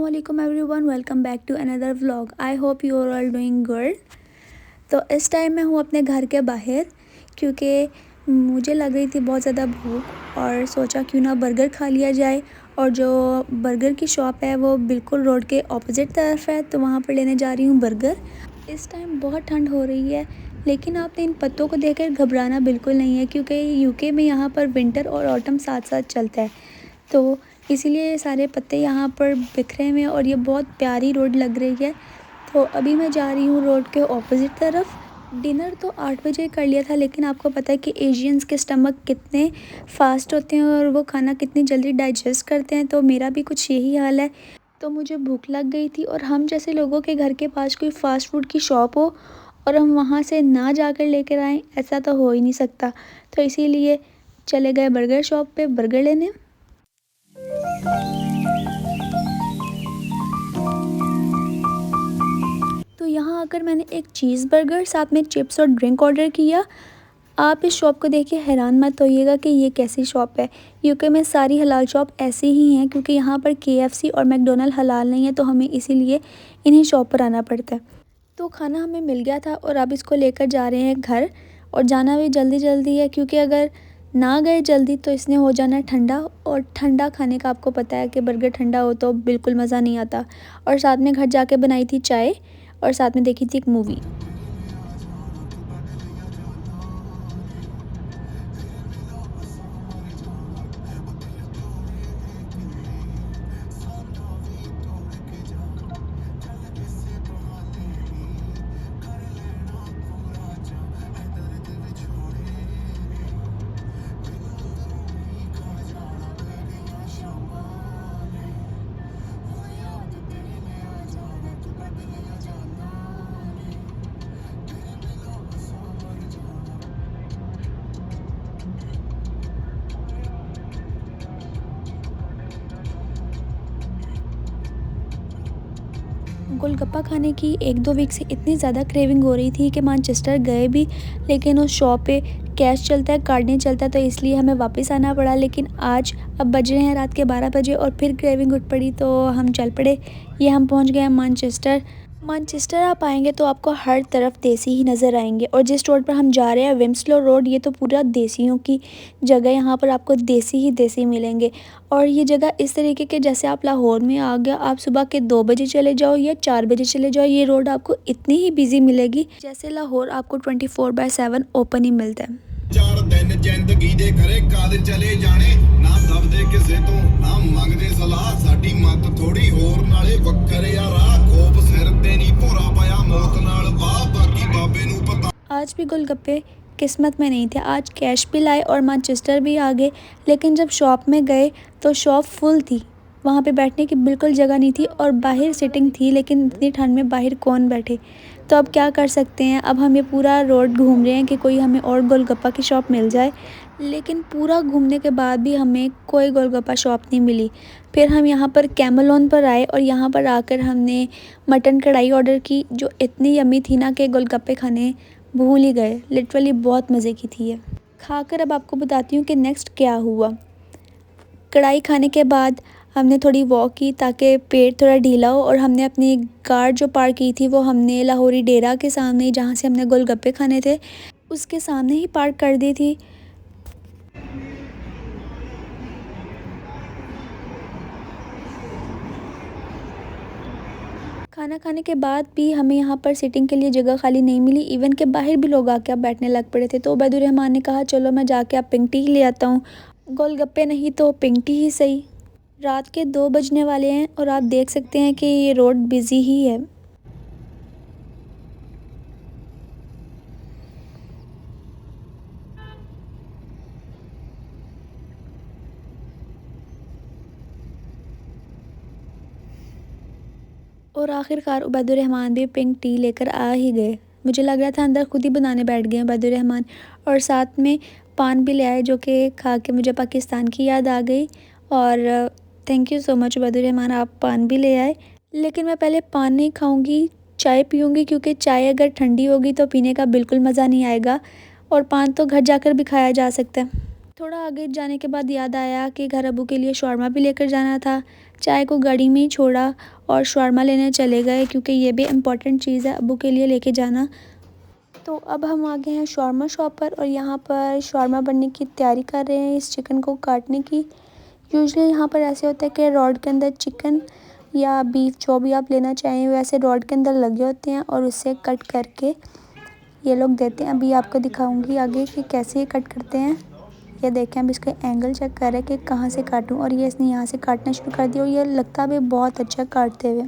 Assalamualaikum everyone, welcome back to another vlog. I hope you are all doing good. तो इस time मैं हूँ अपने घर के बाहर क्योंकि मुझे लग रही थी बहुत ज़्यादा भूख और सोचा क्यों ना बर्गर खा लिया जाए। और जो बर्गर की शॉप है वो बिल्कुल रोड के ऑपोजिट तरफ है, तो वहाँ पर लेने जा रही हूँ बर्गर। इस टाइम बहुत ठंड हो रही है, लेकिन आपने इन पत्तों को देखकर घबराना बिल्कुल नहीं है क्योंकि यूके में यहाँ पर विंटर और ऑटम साथ साथ चलता है, तो इसीलिए ये सारे पत्ते यहाँ पर बिखरे हुए हैं और ये बहुत प्यारी रोड लग रही है। तो अभी मैं जा रही हूँ रोड के ऑपोजिट तरफ। डिनर तो 8 बजे कर लिया था, लेकिन आपको पता है कि एशियंस के स्टमक कितने फास्ट होते हैं और वो खाना कितनी जल्दी डाइजेस्ट करते हैं, तो मेरा भी कुछ यही हाल है। तो मुझे भूख लग गई थी और हम जैसे लोगों के घर के पास कोई फ़ास्ट फूड की शॉप हो और हम वहाँ से ना जाकर लेकर आएँ, ऐसा तो हो ही नहीं सकता। तो इसीलिए चले गए बर्गर शॉप पे बर्गर लेने। तो यहाँ आकर मैंने एक चीज़ बर्गर साथ में चिप्स और ड्रिंक ऑर्डर किया। आप इस शॉप को देख के हैरान मत होइएगा कि ये कैसी शॉप है। यूके में सारी हलाल शॉप ऐसी ही हैं क्योंकि यहाँ पर केएफसी और मैकडोनल्ड हलाल नहीं है, तो हमें इसीलिए इन्हीं शॉप पर आना पड़ता है। तो खाना हमें मिल गया था और अब इसको लेकर जा रहे हैं घर, और जाना भी जल्दी जल्दी है क्योंकि अगर ना गए जल्दी तो इसने हो जाना ठंडा, और ठंडा खाने का आपको पता है कि बर्गर ठंडा हो तो बिल्कुल मज़ा नहीं आता। और साथ में घर जाके बनाई थी चाय और साथ में देखी थी एक मूवी। गोलगप्पा खाने की 1-2 वीक से इतनी ज़्यादा क्रेविंग हो रही थी कि मैनचेस्टर गए भी, लेकिन उस शॉप पे कैश चलता है, कार्ड नहीं चलता, तो इसलिए हमें वापस आना पड़ा। लेकिन आज अब बज रहे हैं रात के 12 बजे और फिर क्रेविंग उठ पड़ी, तो हम चल पड़े। ये हम पहुंच गए हैं मैनचेस्टर। मैनचेस्टर आप आएंगे तो आपको हर तरफ देसी ही नज़र आएंगे, और जिस रोड पर हम जा रहे हैं विम्सलो रोड, ये तो पूरा देसियों की जगह। यहाँ पर आपको देसी ही देसी मिलेंगे। और ये जगह इस तरीके के जैसे आप लाहौर में आ गया, आप सुबह के 2 बजे चले जाओ या 4 बजे चले जाओ, ये रोड आपको इतनी ही बिजी मिलेगी जैसे लाहौर आपको 24/7 ओपन ही मिलता है। 4 दिन जिंदगी दे घरे कद चले जाने, ना दबदे किसे तो ना मंगदे सलाह, साडी मत थोड़ी होर नाले वक्करे आ राह, खोप सिर ते नी भोरा पाया मौत नाल वाह, बाकी बाबे नू पता। आज भी गोलगप्पे किस्मत में नहीं थे, आज कैश भी लाए और मैनचेस्टर भी आ गए, लेकिन जब शॉप में गए तो शॉप फुल थी, वहाँ पे बैठने की बिल्कुल जगह नहीं थी और बाहर सिटिंग थी, लेकिन इतनी ठंड में बाहर कौन बैठे। तो अब क्या कर सकते हैं, अब हम ये पूरा रोड घूम रहे हैं कि कोई हमें और गोलगप्पा की शॉप मिल जाए, लेकिन पूरा घूमने के बाद भी हमें कोई गोलगप्पा शॉप नहीं मिली। फिर हम यहाँ पर कैमलोन पर आए और यहाँ पर आकर हमने मटन कढ़ाई ऑर्डर की, जो इतनी यम्मी थी ना कि गोलगप्पे खाने भूल ही गए। लिटरली बहुत मज़े की थी ये। खाकर अब आपको बताती हूँ कि नेक्स्ट क्या हुआ। कढ़ाई खाने के बाद हमने थोड़ी वॉक की ताकि पेट थोड़ा ढीला हो, और हमने अपनी कार जो पार्क की थी वो हमने लाहौरी डेरा के सामने, जहाँ से हमने गोलगप्पे खाने थे, उसके सामने ही पार्क कर दी थी। खाना खाने के बाद भी हमें यहाँ पर सिटिंग के लिए जगह खाली नहीं मिली, इवन के बाहर भी लोग आके अब बैठने लग पड़े थे। तो उबैदुर रहमान ने कहा चलो मैं जाके अब पिंक टी ले आता हूँ, गोलगप्पे नहीं तो पिंक टी ही सही। रात के 2 बजने वाले हैं और आप देख सकते हैं कि ये रोड बिज़ी ही है। और आखिरकार उबैदुर रहमान भी पिंक टी लेकर आ ही गए। मुझे लग रहा था अंदर खुद ही बनाने बैठ गए हैं उबैदुर रहमान, और साथ में पान भी ले आए, जो कि खा के मुझे पाकिस्तान की याद आ गई। और thank you so much Ubaidur Rahman, आप पान भी ले आए। लेकिन मैं पहले पान नहीं खाऊंगी, चाय पीऊँगी, क्योंकि चाय अगर ठंडी होगी तो पीने का बिल्कुल मज़ा नहीं आएगा, और पान तो घर जाकर भी खाया जा सकता है। थोड़ा आगे जाने के बाद याद आया कि घर अबू के लिए शौरमा भी लेकर जाना था, चाय को गाड़ी में ही छोड़ा और शॉर्मा लेने चले गए, क्योंकि ये भी इम्पॉर्टेंट चीज़ है अब्बू के लिए लेके जाना। तो अब हम आ गए हैं शॉर्मा शॉप पर और यहाँ पर शॉर्मा बनने की तैयारी कर रहे हैं इस चिकन को काटने की। यूजुअली यहाँ पर ऐसे होता है कि रॉड के अंदर चिकन या बीफ जो भी आप लेना चाहें वैसे रॉड के अंदर लगे होते हैं और उससे कट करके ये लोग देते हैं। अभी आपको दिखाऊंगी आगे कि कैसे ये कट करते हैं। ये देखें, अब इसका एंगल चेक कर रहे हैं कि कहाँ से काटूं, और ये इसने यहाँ से काटना शुरू कर दिया और ये लगता भी बहुत अच्छा काटते हुए।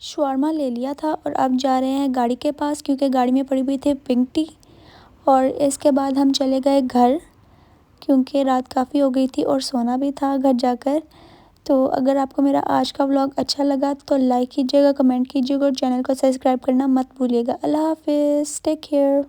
शॉर्मा ले लिया था और अब जा रहे हैं गाड़ी के पास, क्योंकि गाड़ी में पड़ी हुई थी पिंक टी। और इसके बाद हम चले गए घर, क्योंकि रात काफ़ी हो गई थी और सोना भी था घर जाकर। तो अगर आपको मेरा आज का व्लॉग अच्छा लगा तो लाइक कीजिएगा, कमेंट कीजिएगा और चैनल को सब्सक्राइब करना मत भूलिएगा। अल्लाह हाफिज़, टेक केयर।